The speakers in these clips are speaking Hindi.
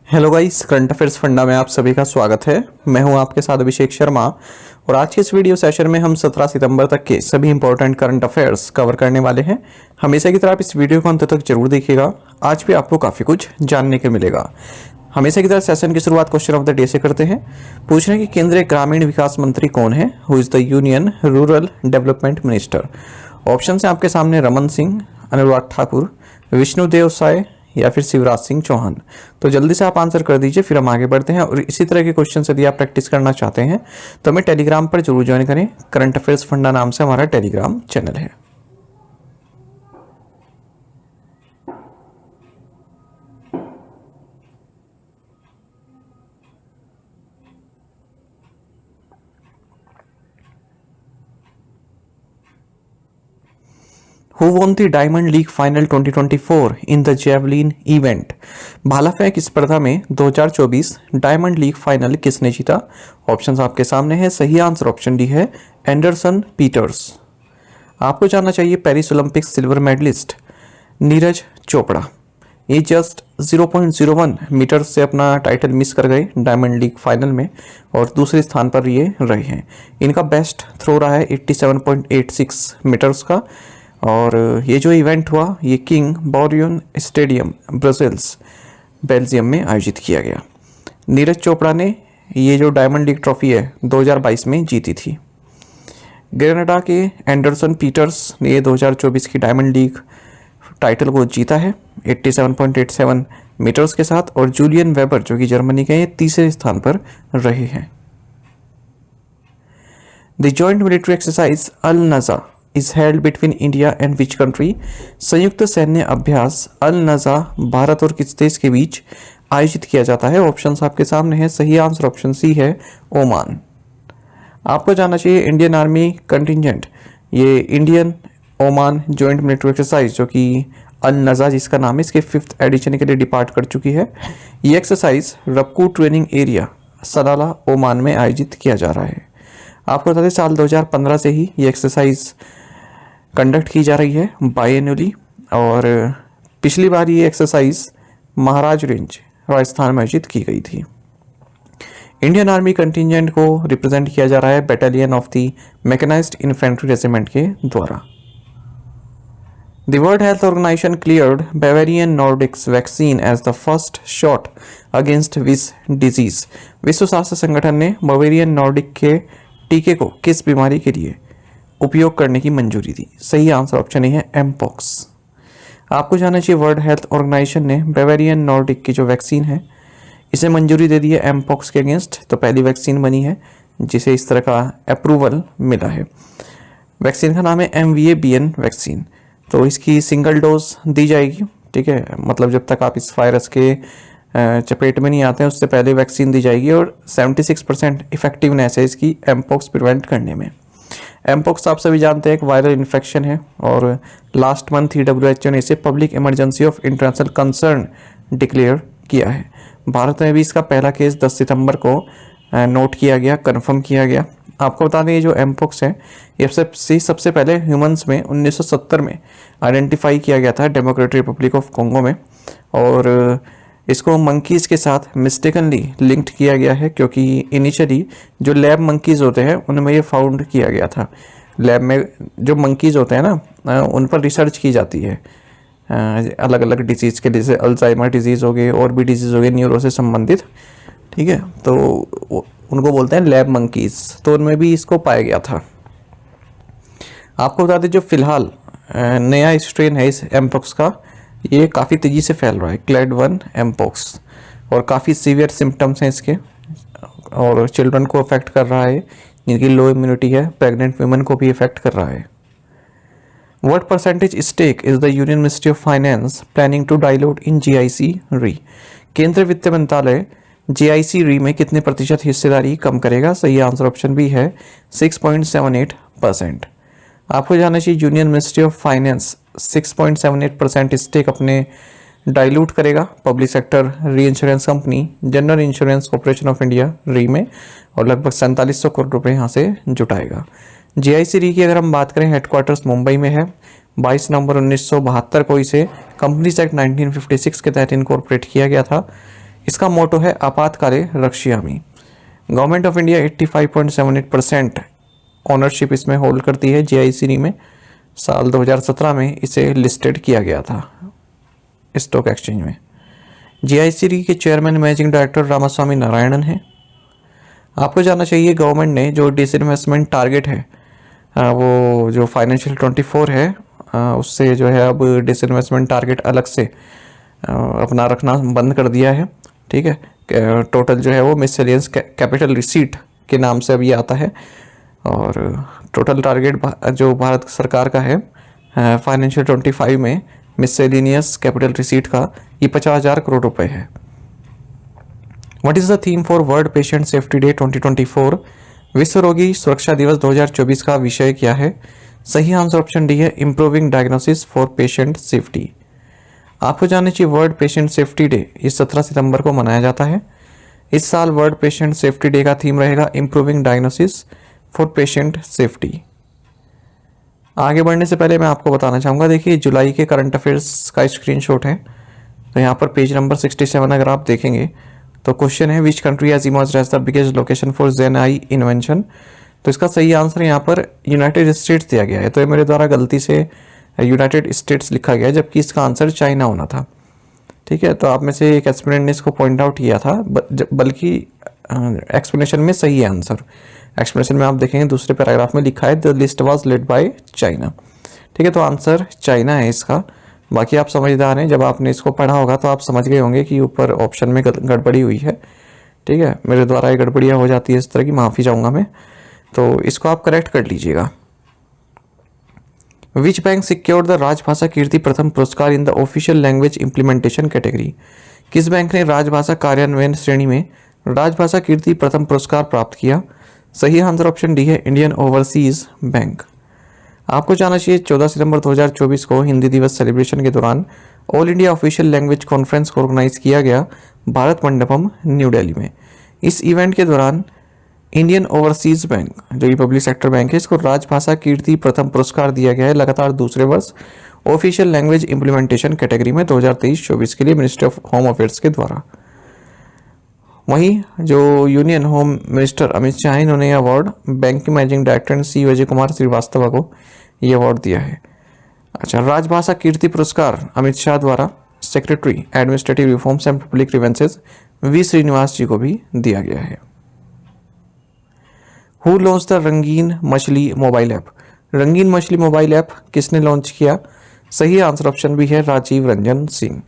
Hello guys, current affairs funda में आप सभी का स्वागत है। मैं हूं आपके साथ अभिषेक शर्मा और आज के इस वीडियो सेशन में हम 17 सितंबर तक के सभी इंपॉर्टेंट करंट अफेयर्स कवर करने वाले हैं। हमेशा की तरह आप इस वीडियो को अंत तक जरूर देखिएगा। आज भी आपको काफ़ी कुछ जानने को मिलेगा। हमेशा की तरह सेशन की शुरुआत क्वेश्चन ऑफ द डे से करते हैं। पूछ रहे हैं कि केंद्रीय ग्रामीण विकास मंत्री कौन है? Who is the union rural development minister? Option है आपके सामने रमन सिंह, अनुराग ठाकुर, विष्णुदेव साय या फिर शिवराज सिंह चौहान। तो जल्दी से आप आंसर कर दीजिए, फिर हम आगे बढ़ते हैं। और इसी तरह के क्वेश्चन यदि आप प्रैक्टिस करना चाहते हैं तो हमें टेलीग्राम पर जरूर ज्वाइन करें। करंट अफेयर्स फंडा नाम से हमारा टेलीग्राम चैनल है। Who won the Diamond League Final 2024 in the Javelin event? भाला फेंक स्पर्धा में 2024 डायमंड लीग फाइनल किसने जीता? ऑप्शंस आपके सामने हैं। सही आंसर ऑप्शन डी है एंडरसन पीटर्स। आपको जानना चाहिए Paris Olympics silver medalist Neeraj Chopra, ये जस्ट 0.01 मीटर से अपना टाइटल मिस कर गए डायमंड लीग फाइनल में और दूसरे स्थान पर ये रहे हैं। इनका बेस्ट थ्रो रहा है 87.86 मीटर्स का। और ये जो इवेंट हुआ ये किंग बॉरियन स्टेडियम ब्रसेल्स बेल्जियम में आयोजित किया गया। नीरज चोपड़ा ने ये जो डायमंड लीग ट्रॉफी है 2022 में जीती थी। ग्रेनाडा के एंडरसन पीटर्स ने ये 2024 की डायमंड लीग टाइटल को जीता है 87.87 मीटर्स के साथ। और जूलियन वेबर जो कि जर्मनी के ये तीसरे स्थान पर रहे हैं। The joint military exercise Al Najah is held between India and which country? संयुक्त सैन्य अभ्यास अल नज़ा भारत और किस देश के बीच आयोजित किया जाता है? ऑप्शंस आपके सामने हैं। सही आंसर ऑप्शन सी है ओमान। आपको जानना चाहिए इंडियन आर्मी कंटिजेंट ये Indian Oman joint military exercise जो कि अल नज़ा जिसका नाम है इसके 5th एडिशन के लिए डिपार्ट कर चुकी है। ये एक्सरसाइज रक्कू ट्रेनिंग एरिया सलाला ओमान में आयोजित किया जा रहा है। आपको बता दें साल 2015 से ही ये एक्सरसाइज कंडक्ट की जा रही है बायएनुअली। और पिछली बार ये एक्सरसाइज महाराज रेंज राजस्थान में आयोजित की गई थी। इंडियन आर्मी कंटिजेंट को रिप्रेजेंट किया जा रहा है battalion of the mechanised infantry regiment के द्वारा। The World Health Organization cleared Bavarian Nordic's vaccine as the first shot against which disease? विश्व स्वास्थ्य संगठन ने बावेरियन नॉर्डिक के टीके को किस बीमारी के लिए उपयोग करने की मंजूरी दी? सही आंसर ऑप्शन ए है एमपॉक्स। आपको जानना चाहिए वर्ल्ड हेल्थ ऑर्गेनाइजेशन ने बावेरियन नॉर्डिक की जो वैक्सीन है इसे मंजूरी दे दी है एमपॉक्स के अगेंस्ट। तो पहली वैक्सीन बनी है जिसे इस तरह का अप्रूवल मिला है। वैक्सीन का नाम है MVABN वैक्सीन। तो इसकी सिंगल डोज दी जाएगी, ठीक है, मतलब जब तक आप इस वायरस के चपेट में नहीं आते हैं उससे पहले वैक्सीन दी जाएगी। और 76% इफेक्टिवनेस है इसकी एमपॉक्स प्रिवेंट करने में। एमपॉक्स आप सभी जानते हैं एक वायरल इन्फेक्शन है और लास्ट मंथ ही WHO ने इसे public emergency of international concern declare किया है। भारत में भी इसका पहला केस 10 सितंबर को नोट किया गया, कंफर्म किया गया। आपको बता दें ये जो एमपॉक्स है ये सबसे पहले ह्यूमंस में 1970 में आइडेंटिफाई किया गया था डेमोक्रेटिक रिपब्लिक ऑफ कॉन्गो में। और इसको मंकीज़ के साथ मिस्टेकनली लिंक्ड किया गया है क्योंकि इनिशियली जो लैब मंकीज़ होते हैं उनमें ये फाउंड किया गया था। लैब में जो मंकीज़ होते हैं ना उन पर रिसर्च की जाती है अलग अलग डिजीज़ के, जैसे अल्जाइमर डिजीज़ हो गए और भी डिजीज़ हो गए न्यूरो से संबंधित, ठीक है। तो उनको बोलते हैं लैब मंकीज़। तो उनमें भी इसको पाया गया था। आपको बता दें जो फिलहाल नया स्ट्रेन है इस एमपॉक्स का ये काफ़ी तेज़ी से फैल रहा है क्लैड 1 एमपॉक्स। और काफ़ी सीवियर सिम्टम्स हैं इसके और चिल्ड्रन को अफेक्ट कर रहा है जिनकी लो इम्यूनिटी है। प्रेग्नेंट वुमेन को भी अफेक्ट कर रहा है। What percentage stake is the union ministry of finance planning to dilute in GIC re? केंद्रीय वित्त मंत्रालय GIC री में कितने प्रतिशत हिस्सेदारी कम करेगा? सही आंसर ऑप्शन बी है 6.78%। आपको जानना चाहिए union ministry of finance 6.78% stake अपने डाइल्यूट करेगा public sector re insurance company general insurance corporation of India re में और लगभग 4700 करोड़ रुपए यहाँ से जुटाएगा। GIC री की अगर हम बात करें हेडक्वार्टर्स मुंबई में है। 22 नवंबर 1972 को इसे कंपनीज एक्ट 1956 के तहत इनकॉर्पोरेट किया गया था। इसका मोटो है आपातकाले रक्ष्यामि। गवर्नमेंट ऑफ इंडिया 85.78% ओनरशिप इसमें होल्ड करती है जीआईसी में। साल 2017 में इसे लिस्टेड किया गया था स्टॉक एक्सचेंज में। जीआईसी के chairman managing director Ramaswamy Narayanan है। आपको जानना चाहिए गवर्नमेंट ने जो डिसइन्वेस्टमेंट टारगेट है वो जो फाइनेंशियल 24 है उससे जो है अब डिसइन्वेस्टमेंट टारगेट अलग से अपना रखना बंद कर दिया है। ठीक है, टोटल जो है वो मिसलेनियस कैपिटल रिसीट के नाम से अब ये आता है और टोटल टारगेट जो भारत सरकार का है फाइनेंशियल 25 में मिसलेनियस कैपिटल रिसीट का ये 50,000 करोड़ रुपए है। What is the theme for world patient safety day 2024? विश्व रोगी सुरक्षा दिवस 2024 का विषय क्या है? सही आंसर ऑप्शन डी है, improving diagnosis for patient safety. आपको जानना चाहिए वर्ल्ड पेशेंट सेफ्टी डे इस 17 सितंबर को मनाया जाता है। इस साल वर्ल्ड पेशेंट सेफ्टी डे का थीम रहेगा improving diagnosis for patient safety. आगे बढ़ने से पहले मैं आपको बताना चाहूँगा, देखिए जुलाई के करंट अफेयर्स का स्क्रीनशॉट है। तो यहाँ पर पेज नंबर 67 अगर आप देखेंगे तो क्वेश्चन है which country has emerged as the biggest location for gen AI invention. तो इसका सही आंसर यहाँ पर यूनाइटेड स्टेट्स दिया गया है। तो ये मेरे द्वारा गलती से यूनाइटेड स्टेट्स लिखा गया जबकि इसका आंसर चाइना होना था। ठीक है, तो आप में से एक एस्पिरेंट ने इसको पॉइंट आउट किया था, बल्कि एक्सप्लेनेशन में सही है आंसर। एक्सप्लेनेशन में आप देखेंगे दूसरे पैराग्राफ में लिखा है the list was led by China. ठीक है, तो आंसर चाइना है इसका। बाकी आप समझदार हैं, जब आपने इसको पढ़ा होगा तो आप समझ गए होंगे कि ऊपर ऑप्शन में गड़बड़ी हुई है। ठीक है, मेरे द्वारा ये गड़बड़ियाँ हो जाती है इस तरह की, माफ़ी चाहूँगा मैं, तो इसको आप करेक्ट कर लीजिएगा। विच बैंक सिक्योर्ड द राजभाषा कीर्ति प्रथम पुरस्कार in the official language implementation category? किस बैंक ने राजभाषा कार्यान्वयन श्रेणी में राजभाषा कीर्ति प्रथम पुरस्कार प्राप्त किया? सही आंसर ऑप्शन डी है, इंडियन ओवरसीज बैंक। आपको जानना चाहिए 14 सितंबर 2024 को हिंदी दिवस सेलिब्रेशन के दौरान all India official language conference को ऑर्गेनाइज किया गया भारत मंडपम न्यू दिल्ली में। इस इवेंट के दौरान इंडियन ओवरसीज बैंक जो ये पब्लिक सेक्टर बैंक है इसको राजभाषा कीर्ति प्रथम पुरस्कार दिया गया है लगातार दूसरे वर्ष ऑफिशियल लैंग्वेज इंप्लीमेंटेशन कैटेगरी में 2023-24 के लिए मिनिस्ट्री ऑफ होम अफेयर्स के द्वारा। वहीं जो union home minister Amit Shah इन्होंने अवार्ड बैंक के मैनेजिंग डायरेक्टर एंड सी अजय कुमार श्रीवास्तव को ये अवार्ड दिया है। अच्छा, राजभाषा कीर्ति पुरस्कार अमित शाह द्वारा secretary administrative reforms and public grievances V Srinivas ji को भी दिया गया है। हु लॉन्च द रंगीन मछली मोबाइल ऐप? रंगीन मछली मोबाइल ऐप किसने लॉन्च किया? सही आंसर ऑप्शन भी है, राजीव रंजन सिंह।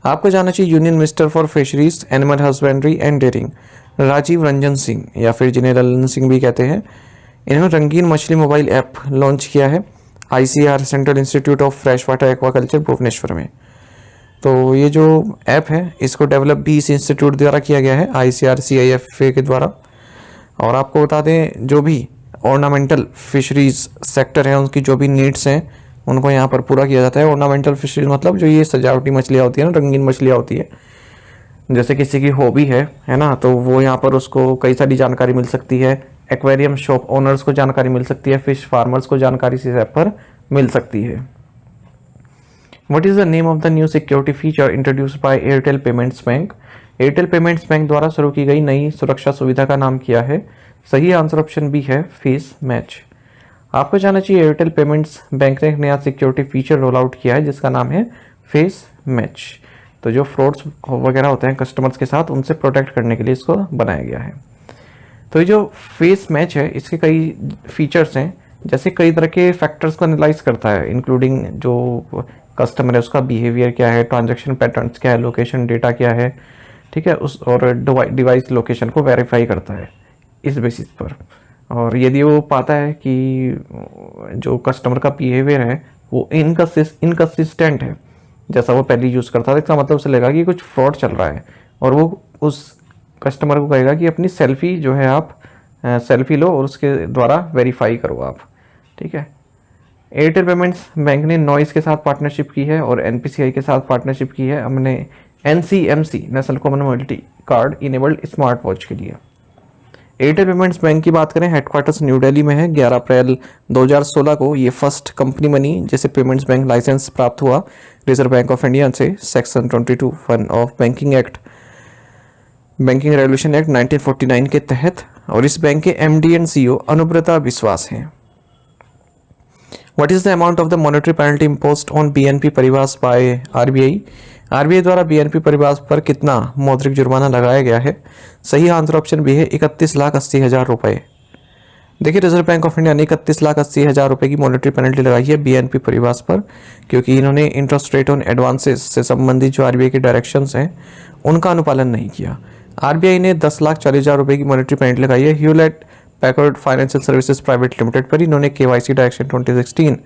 आपको जानना चाहिए union minister for fisheries animal husbandry and dairying Rajiv Ranjan Singh या फिर जिन्हें ललन सिंह भी कहते हैं, इन्होंने रंगीन मछली मोबाइल ऐप लॉन्च किया है ICAR central institute of fresh water aquaculture Bhubaneswar में। तो ये जो ऐप है इसको डेवलप भी इस इंस्टीट्यूट द्वारा किया गया है ICAR CIFA के द्वारा। और आपको बता दें जो भी ऑर्नामेंटल फिशरीज सेक्टर है उनकी जो भी नीड्स हैं उनको यहाँ पर पूरा किया जाता है। ऑर्नामेंटल फिशरीज मतलब जो ये सजावटी मछलियाँ होती है ना, रंगीन मछलियाँ होती है, जैसे किसी की हॉबी है ना, तो वो यहाँ पर उसको कई सारी जानकारी मिल सकती है। एक्वेरियम शॉप ओनर्स को जानकारी मिल सकती है, फिश फार्मर्स को जानकारी इस ऐप पर मिल सकती है। What is the name of the new security feature introduced by Airtel payments bank? Airtel payments bank द्वारा शुरू की गई नई सुरक्षा सुविधा का नाम क्या है? सही आंसर ऑप्शन बी है, फेस मैच। आपको जानना चाहिए एयरटेल पेमेंट्स बैंक ने एक नया सिक्योरिटी फीचर रोल आउट किया है जिसका नाम है फेस मैच। तो जो फ्रॉड्स वगैरह होते हैं कस्टमर्स के साथ उनसे प्रोटेक्ट करने के लिए इसको बनाया गया है। तो ये जो फेस मैच है इसके कई फीचर्स हैं, जैसे कई तरह के फैक्टर्स को एनालाइज करता है, इंक्लूडिंग जो कस्टमर है उसका बिहेवियर क्या है, ट्रांजैक्शन पैटर्न्स क्या है, लोकेशन डेटा क्या है, ठीक है, उस और डिवाइस लोकेशन को वेरीफाई करता है इस बेसिस पर। और यदि वो पाता है कि जो कस्टमर का बिहेवियर है वो इनकंसिस्टेंट है जैसा वो पहले यूज़ करता था, इसका मतलब उसे लगेगा कि कुछ फ्रॉड चल रहा है और वो उस कस्टमर को कहेगा कि अपनी सेल्फी जो है आप सेल्फी लो और उसके द्वारा वेरीफाई करो आप। ठीक है, एयरटेल पेमेंट्स बैंक ने नॉइस के साथ पार्टनरशिप की है और NPCI के साथ पार्टनरशिप की है हमने NCMC national common mobility card enabled smart watch के लिए। एयरटेल पेमेंट्स बैंक की बात करें हेडक्वार्टर्स न्यू दिल्ली में है। 11 अप्रैल 2016 को ये फर्स्ट कंपनी बनी जिसे पेमेंट्स बैंक लाइसेंस प्राप्त हुआ रिजर्व बैंक ऑफ इंडिया से section 22(1) of banking act banking regulation act 1949 के तहत, और इस बैंक के एमडी एंड सीईओ अनुब्रता विश्वास हैं। What is the amount of the monetary penalty imposed on BNP परिवास by RBI? RBI द्वारा बीएनपी परिवास पर कितना मौद्रिक जुर्माना लगाया गया है? सही आंसर ऑप्शन बी है 31,80,000 रुपए। देखिए, रिजर्व बैंक ऑफ इंडिया ने 31,80,000 रुपए की मॉनेटरी पेनल्टी लगाई है बीएनपी परिवास पर, क्योंकि इन्होंने इंटरेस्ट रेट ऑन एडवांसेस से संबंधित जो आरबीआई के डायरेक्शंस हैं उनका अनुपालन नहीं किया। आरबीआई ने 10,40,000 रुपए की मॉनेटरी पेनल्टी लगाई है Hewlett Packard financial services private limited पर। इन्होंने केवाईसी डायरेक्शन 2016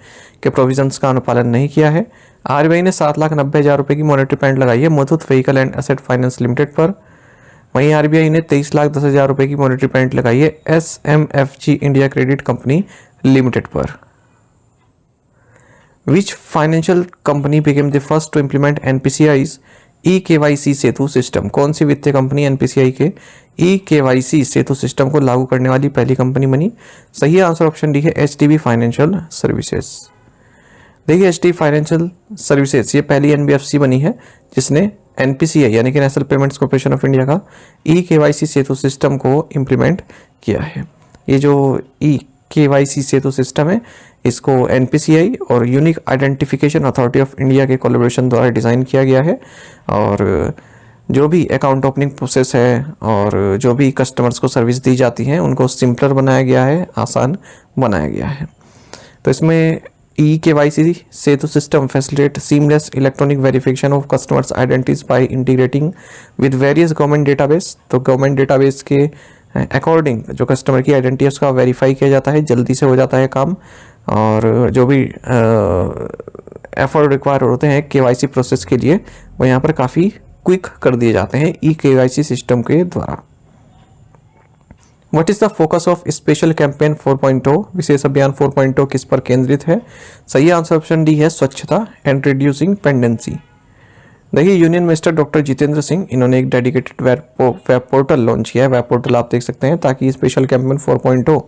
के प्रोविजंस का अनुपालन नहीं किया है। आरबीआई ने 7,90,000 रुपए की मॉनेटरी पेनल्टी लगाई है Muthoot vehicle and asset finance limited पर। वहीं आरबीआई ने 23,10,000 रुपए की मॉनेटरी पेनल्टी लगाई है SMFG India Credit Company Limited पर। Which financial company became the first to implement NPCI's e KYC Setu system? कौन सी वित्तीय कंपनी एनपीसीआई के ई-केवाईसी सेतु सिस्टम को लागू करने वाली पहली कंपनी बनी? सही आंसर ऑप्शन डी है एचडीबी फाइनेंशियल सर्विसेज। देखिए, एचडीबी फाइनेंशियल सर्विसेज ये पहली एनबीएफसी बनी है जिसने एनपीसीआई यानी कि National Payments Corporation of India का ई-केवाईसी सेतु सिस्टम को इम्प्लीमेंट किया है। ये जो ई-केवाईसी सेतु सिस्टम है इसको एनपीसीआई और unique identification authority of India के कोलैबोरेशन द्वारा डिज़ाइन किया गया है, और जो भी अकाउंट ओपनिंग प्रोसेस है और जो भी कस्टमर्स को सर्विस दी जाती है उनको सिंपलर बनाया गया है, आसान बनाया गया है। तो इसमें e-KYC Setu system facilitate seamless electronic verification of customers identities by integrating with various government database. तो गवर्नमेंट डेटाबेस के अकॉर्डिंग जो कस्टमर की आइडेंटिटी है उसका वेरीफाई किया जाता है, जल्दी से हो जाता है काम, और जो भी एफर्ट रिक्वायर होते हैं केवाईसी प्रोसेस के लिए वो यहाँ पर काफ़ी क्विक कर दिए जाते हैं ई-केवाईसी सिस्टम के द्वारा। What is the focus of special campaign 4.0? विशेष अभियान 4.0 किस पर केंद्रित है? सही आंसर ऑप्शन डी है स्वच्छता एंड रिड्यूसिंग पेंडेंसी। देखिए, union minister doctor Jitendra Singh इन्होंने एक डेडिकेटेड वेब पोर्टल लॉन्च किया है। वेब पोर्टल आप देख सकते हैं ताकि स्पेशल कैंपेन 4.0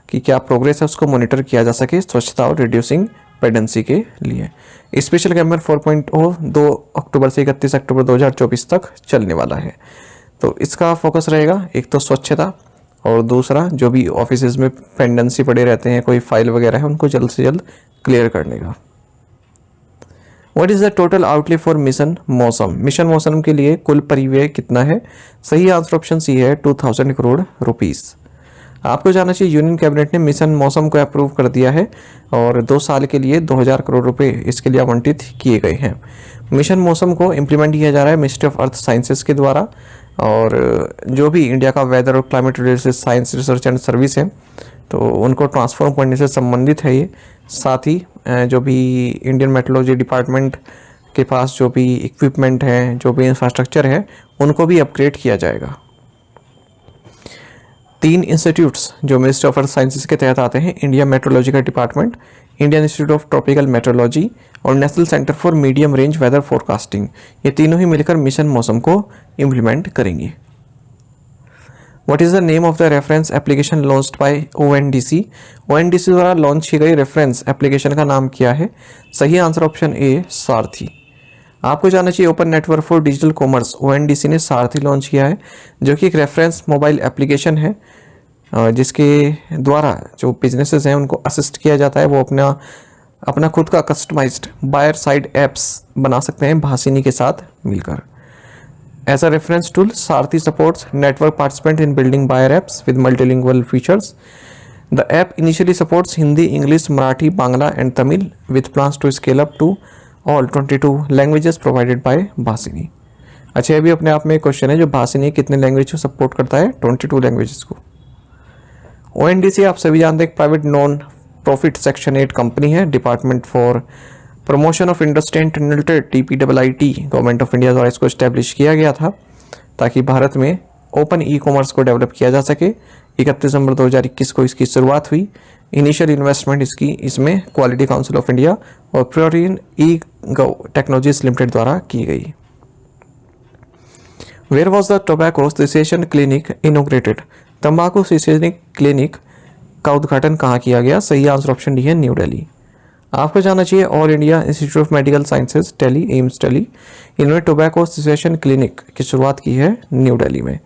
की क्या प्रोग्रेस है उसको मॉनिटर किया जा सके स्वच्छता और रिड्यूसिंग पेंडेंसी के लिए। स्पेशल कैंपेन 4.0 2 अक्टूबर से 31 अक्टूबर 2024 तक चलने वाला है। तो इसका फोकस रहेगा एक तो स्वच्छता, और दूसरा जो भी ऑफिसेज में पेंडेंसी पड़े रहते हैं, कोई फाइल वगैरह है, उनको जल्द से जल्द क्लियर करने का। What is the total outlay for mission मौसम? मिशन मौसम के लिए कुल परिव्यय कितना है? सही आंसर ऑप्शन सी है 2000 करोड़ रुपीस। आपको जानना चाहिए यूनियन कैबिनेट ने मिशन मौसम को अप्रूव कर दिया है और 2 साल के लिए 2000 करोड़ रुपए इसके लिए आवंटित किए गए हैं। मिशन मौसम को इम्प्लीमेंट किया जा रहा है मिनिस्ट्री ऑफ अर्थ साइंसेज के द्वारा, और जो भी इंडिया का वेदर और climate related science research and service है तो उनको ट्रांसफॉर्म करने से संबंधित है ये। साथ ही जो भी इंडियन मेट्रोलॉजी डिपार्टमेंट के पास जो भी इक्विपमेंट है, जो भी इंफ्रास्ट्रक्चर है, उनको भी अपग्रेड किया जाएगा। 3 इंस्टीट्यूट्स जो मिनिस्ट्री ऑफ अर्थ साइंसेज के तहत आते हैं, India Meteorological Department, Indian Institute of Tropical Meteorology और National Centre for Medium Range Weather Forecasting, ये तीनों ही मिलकर मिशन मौसम को इम्प्लीमेंट करेंगे। What is the name of the reference application launched by ONDC? ONDC द्वारा लॉन्च की गई रेफरेंस एप्लीकेशन का नाम क्या है? सही आंसर ऑप्शन ए सारथी। आपको जानना चाहिए open network for digital commerce ONDC ने सारथी लॉन्च किया है, जो कि एक रेफरेंस मोबाइल एप्लीकेशन है जिसके द्वारा जो बिजनेसेस हैं उनको असिस्ट किया जाता है। वो अपना खुद का कस्टमाइज्ड बायर साइड एप्स बना सकते हैं भासिनी के साथ मिलकर। As a reference tool, Sarthi supports network participant in building buyer apps with multilingual features. The app initially supports Hindi, English, Marathi, Bangla and Tamil with plans to scale up to all 22 languages provided by Bhasini. अच्छा, ये भी अपने आप में एक क्वेश्चन है, जो भासिनी कितने लैंग्वेज को सपोर्ट करता है? 22 लैंग्वेजेस को। ओएनडीसी आप सभी जानते हैं एक private non profit section 8 company है, department for promotion of industry and limited DPIIT government of India द्वारा इसको स्टैब्लिश किया गया था ताकि भारत में ओपन ई कॉमर्स को डेवलप किया जा सके। 31 दिसंबर 2021 को इसकी शुरुआत हुई। इनिशियल इन्वेस्टमेंट इसमें क्वालिटी काउंसिल ऑफ इंडिया और प्योरिन ई टेक्नोलॉजीज लिमिटेड द्वारा की गई। Where was the tobacco cessation clinic inaugurated? तंबाकू सेसेशन क्लिनिक का उद्घाटन कहाँ किया गया? सही आंसर ऑप्शन डी है न्यू दिल्ली। आपको जाना चाहिए all India institute of medical sciences Delhi, AIIMS Delhi, इन्होंने टोबैको सेसेशन क्लिनिक की शुरुआत की है न्यू दिल्ली में।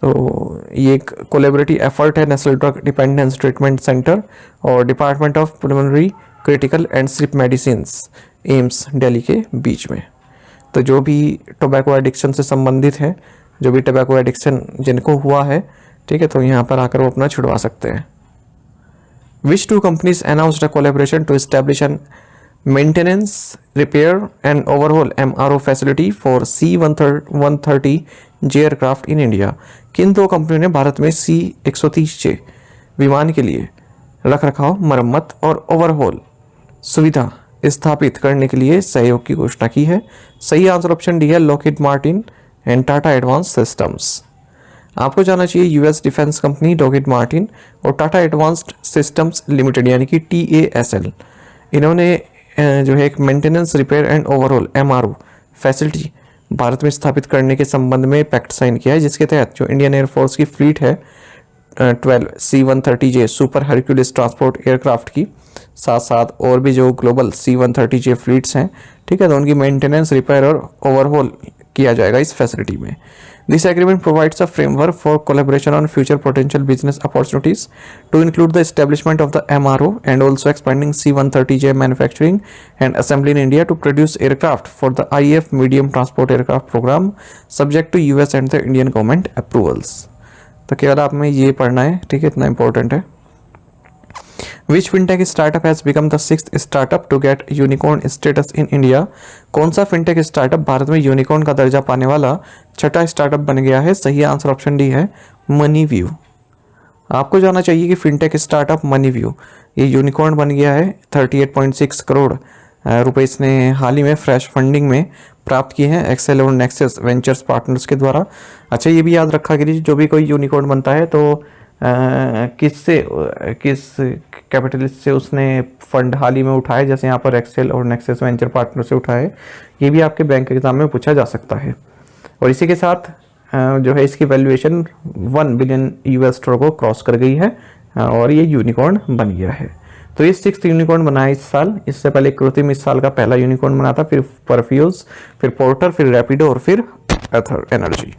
तो ये एक कोलेबरेटिव एफर्ट है national drug dependence treatment centre और department of pulmonary critical and sleep medicines, AIIMS Delhi के बीच में। तो जो भी टोबैको एडिक्शन से संबंधित है, जो भी टोबैको एडिक्शन जिनको हुआ है, ठीक है, तो यहाँ पर आकर वो अपना छुड़वा सकते हैं। Which two companies announced a collaboration to establish an maintenance, repair and overhaul MRO facility for C-130J aircraft in India? किन दो कंपनियों ने भारत में C-130J विमान के लिए रख रखाव, मरम्मत और ओवरहॉल सुविधा स्थापित करने के लिए सहयोग की घोषणा की है? सही आंसर ऑप्शन डी है Lockheed Martin and Tata advance systems. आपको जाना चाहिए US defence company Lockheed Martin और टाटा एडवांस्ड सिस्टम्स लिमिटेड यानी कि TASL, इन्होंने जो है एक maintenance, repair and overall MRO facility Bharat में स्थापित करने के संबंध में पैक्ट साइन किया है, जिसके तहत जो इंडियन एयरफोर्स की फ्लीट है 12 C-130J super Hercules transport aircraft की, साथ साथ और भी जो ग्लोबल C-130J फ्लीट्स हैं, ठीक है, तो उनकी मेंटेनेंस, रिपेयर और ओवरहॉल किया जाएगा इस फैसिलिटी में। This agreement provides a framework for collaboration on future potential business opportunities to include the establishment of the MRO and also expanding C-130J manufacturing and assembly in India to produce aircraft for the IAF medium transport aircraft program subject to US and the Indian government approvals। तो केवल आप में ये पढ़ना है, ठीक है, इतना इंपॉर्टेंट है। Which fintech startup has become the sixth startup to get unicorn status in India? कौन सा फिनटेक स्टार्टअप भारत में यूनिकॉर्न का दर्जा पाने वाला छठा स्टार्टअप बन गया है? सही आंसर ऑप्शन डी है मनीव्यू। आपको जाना चाहिए कि फिनटेक स्टार्टअप मनीव्यू ये यूनिकॉर्न बन गया है। 38.6 करोड़ रुपए इसने हाल ही में फ्रेश फंडिंग में प्राप्त किए हैं एक्सेल और नेक्सस वेंचर्स पार्टनर्स के द्वारा। अच्छा, ये भी याद रखा कीजिए, जो भी कोई यूनिकॉर्न बनता है तो किस कैपिटलिस्ट से उसने फंड हाल ही में उठाए, जैसे यहाँ पर एक्सेल और नेक्सस वेंचर पार्टनर से उठाए, ये भी आपके बैंक एग्जाम में पूछा जा सकता है। और इसी के साथ जो है इसकी वैल्यूएशन $1 बिलियन को क्रॉस कर गई है और ये यूनिकॉर्न बन गया है। तो ये 6th यूनिकॉर्न बना है इस साल। इससे पहले कृत्रिम इस साल का पहला यूनिकॉर्न बना था, फिर परफ्यूज, फिर पोर्टर, फिर रैपिडो और फिर एथर एनर्जी।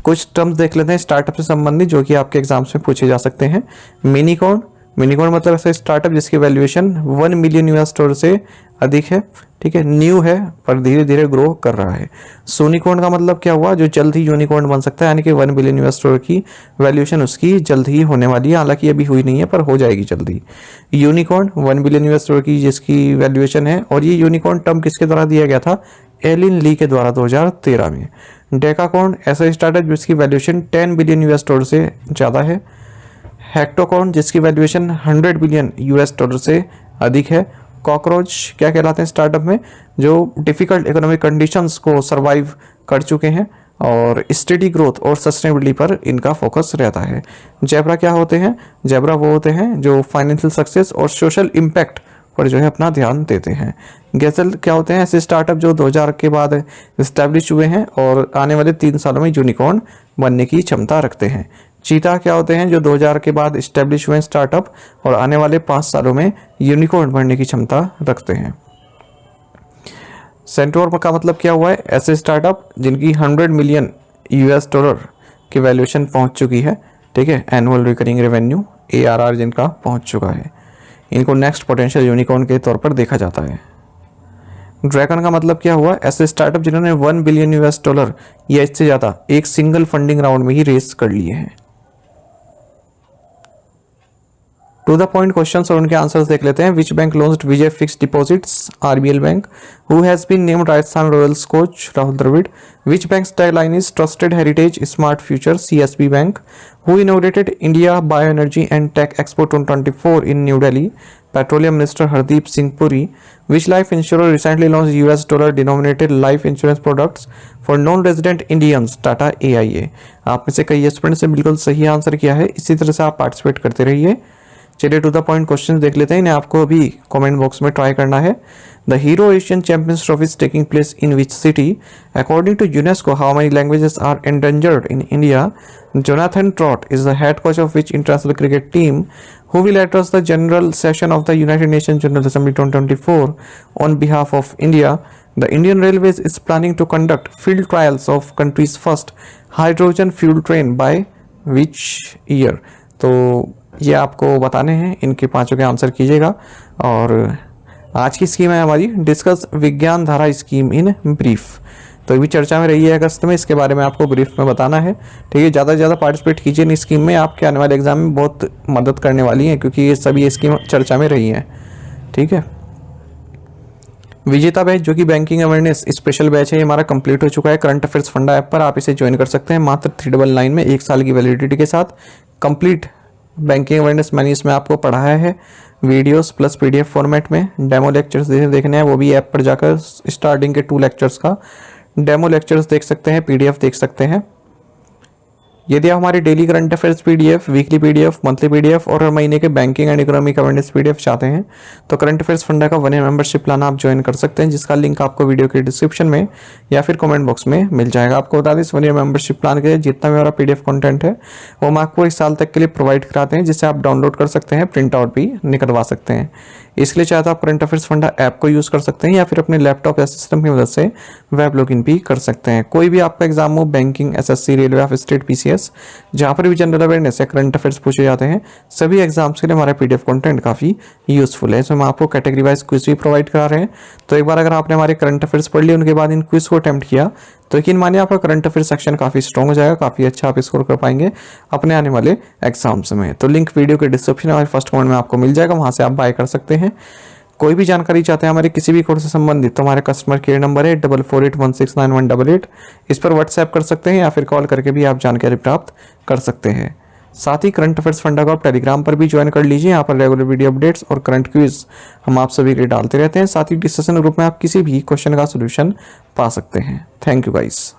कुछ टर्म्स देख लेते हैं स्टार्टअप से संबंधित जो कि आपके एग्जाम्स में पूछे जा सकते हैं। मिनीकॉर्न, मिनीकॉर्न मतलब ऐसा स्टार्टअप जिसकी वैल्यूएशन $1 मिलियन से अधिक है, ठीक है, न्यू है पर धीरे धीरे ग्रो कर रहा है। सोनिकॉर्न का मतलब क्या हुआ? जो जल्द ही यूनिकॉर्न बन सकता है, यानी कि $1 बिलियन की वैल्यूएशन उसकी जल्द ही होने वाली है, हालांकि अभी हुई नहीं है पर हो जाएगी जल्दी। यूनिकॉर्न $1 बिलियन की जिसकी वैल्यूएशन है, और ये यूनिकॉर्न टर्म किसके द्वारा दिया गया था? एलिन ली के द्वारा 2013 में। डेकाकॉर्न ऐसा स्टार्टअप जिसकी वैल्यूएशन $10 बिलियन से ज़्यादा है। हेक्टोकॉर्न जिसकी वैल्यूएशन $100 बिलियन से अधिक है। कॉकरोच क्या कहलाते हैं स्टार्टअप में? जो डिफिकल्ट इकोनॉमिक कंडीशंस को सरवाइव कर चुके हैं और स्टेडी ग्रोथ और सस्टेनेबिलिटी पर इनका फोकस रहता है। जेब्रा क्या होते हैं? जेब्रा वो होते हैं जो फाइनेंशियल सक्सेस और सोशल इम्पैक्ट पर जो है अपना ध्यान देते हैं। गैसल क्या होते हैं? ऐसे स्टार्टअप जो 2000 के बाद इस्टेब्लिश हुए हैं और आने वाले 3 सालों में यूनिकॉर्न बनने की क्षमता रखते हैं। चीता क्या होते हैं? जो 2000 के बाद इस्टेब्लिश हुए स्टार्टअप और आने वाले 5 सालों में यूनिकॉर्न बनने की क्षमता रखते हैं। सेंटोर का मतलब क्या हुआ है? ऐसे स्टार्टअप जिनकी $100 मिलियन की वैल्यूएशन पहुंच चुकी है, ठीक है, एनुअल रिकरिंग रेवेन्यू ARR जिनका पहुंच चुका है, इनको नेक्स्ट पोटेंशियल यूनिकॉर्न के तौर पर देखा जाता है। ड्रैगन का मतलब क्या हुआ? ऐसे स्टार्टअप जिन्होंने $1 बिलियन या इससे ज़्यादा एक सिंगल फंडिंग राउंड में ही रेस कर लिए हैं। टू द पॉइंट क्वेश्चंस और उनके आंसर्स देख लेते हैं। Which bank launched Vijay fixed deposits? RBL bank. Who has been named Rajasthan royals coach? Rahul Dravid. Which bank's tagline is trusted heritage smart future? CSB bank. Who inaugurated India bio energy and tech expo 2024 in new Delhi? Petroleum minister Hardeep Singh Puri. Which life insurer recently launched US$ denominated life insurance products for non-resident Indians? Tata AIA। आप में से कई स्टूडेंट्स ने बिल्कुल सही आंसर किया है। इसी तरह से आप पार्टिसिपेट करते रहिए। चलिए टू द पॉइंट क्वेश्चन देख लेते हैं, इन्हें आपको अभी कमेंट बॉक्स में ट्राई करना है। The hero Asian champions trophy is taking place in which city? According to UNESCO, how many languages are endangered in India? Jonathan Trott is the head coach of which international cricket team? Who will address the general session of the United Nations General Assembly 2024 on behalf of India? The Indian Railways is planning to conduct field trials of country's first hydrogen fuel train by which year? तो ये आपको बताने हैं, इनके पांचों के आंसर कीजिएगा। और आज की स्कीम है हमारी डिस्कस विज्ञान धारा स्कीम इन ब्रीफ। तो ये भी चर्चा में रही है अगस्त में, इसके बारे में आपको ब्रीफ में बताना है। ठीक है, ज़्यादा से ज़्यादा पार्टिसिपेट कीजिए इन स्कीम में, आपके आने वाले एग्जाम में बहुत मदद करने वाली है, क्योंकि ये सभी स्कीम चर्चा में रही हैं। ठीक है, विजेता बैच जो कि बैंकिंग अवेयरनेस स्पेशल बैच है, ये हमारा कंप्लीट हो चुका है करंट अफेयर्स फंडा ऐप पर। आप इसे ज्वाइन कर सकते हैं मात्र 399 में, 1 साल की वैलिडिटी के साथ। कंप्लीट बैंकिंग अवेयरनेस मैंने इसमें आपको पढ़ाया है वीडियोस प्लस पीडीएफ फॉर्मेट में। डेमो लेक्चर्स देखने हैं वो भी ऐप पर जाकर स्टार्टिंग के 2 लेक्चर्स का डेमो लेक्चर्स देख सकते हैं, पीडीएफ देख सकते हैं। यदि आप हमारे daily current affairs PDF, weekly PDF, monthly PDF और हर महीने के banking and economic awareness PDF चाहते हैं तो करंट अफेयर्स फंडा का 1 ईयर मेंबरशिप प्लान आप ज्वाइन कर सकते हैं, जिसका लिंक आपको वीडियो के डिस्क्रिप्शन में या फिर कमेंट बॉक्स में मिल जाएगा। आपको बता दें, इस 1 ईयर मेंबरशिप प्लान के जितना भी हमारा पीडीएफ कंटेंट है वो हम आपको 1 साल तक के लिए प्रोवाइड कराते हैं, जिससे आप डाउनलोड कर सकते हैं, प्रिंट आउट भी निकलवा सकते हैं। इसके लिए चाहे तो आप करंट अफेयर्स फंडा ऐप को यूज़ कर सकते हैं या फिर अपने लैपटॉप या सिस्टम की मदद से वेब लॉगिन भी कर सकते हैं। कोई भी आपका एग्जाम हो, banking, SSC, railway of state, PCS, जहाँ पर भी जनरल अवेयरनेस या करंट अफेयर्स पूछे जाते हैं, सभी एग्जाम्स के लिए हमारा पीडीएफ कंटेंट काफ़ी यूजफुल है। इसमें हम आपको कैटेगरी वाइज क्विज भी प्रोवाइड करा रहे हैं। तो एक बार अगर आपने हमारे करंट अफेयर्स पढ़ लिए, उनके बाद इन क्विज को अटेम्प्ट किया, तो यकीन मानिए आपका करंट अफेयर सेक्शन काफ़ी स्ट्रॉन्ग हो जाएगा, काफ़ी अच्छा आप स्कोर कर पाएंगे अपने आने वाले एग्जाम्स में। तो लिंक वीडियो के डिस्क्रिप्शन और फर्स्ट कमेंट में आपको मिल जाएगा, वहाँ से आप बाय कर सकते हैं। कोई भी जानकारी चाहते हैं हमारे किसी भी कोर्स से संबंधित, तो हमारे कस्टमर केयर नंबर है 4481691188, इस पर व्हाट्सएप कर सकते हैं या फिर कॉल करके भी आप जानकारी प्राप्त कर सकते हैं। साथ ही करंट अफेयर्स फंडा को आप टेलीग्राम पर भी ज्वाइन कर लीजिए, यहाँ पर रेगुलर वीडियो अपडेट्स और करंट क्विज हम आप सभी के लिए डालते रहते हैं। साथ ही डिस्कशन ग्रुप में आप किसी भी क्वेश्चन का सोल्यूशन पा सकते हैं। Thank you guys.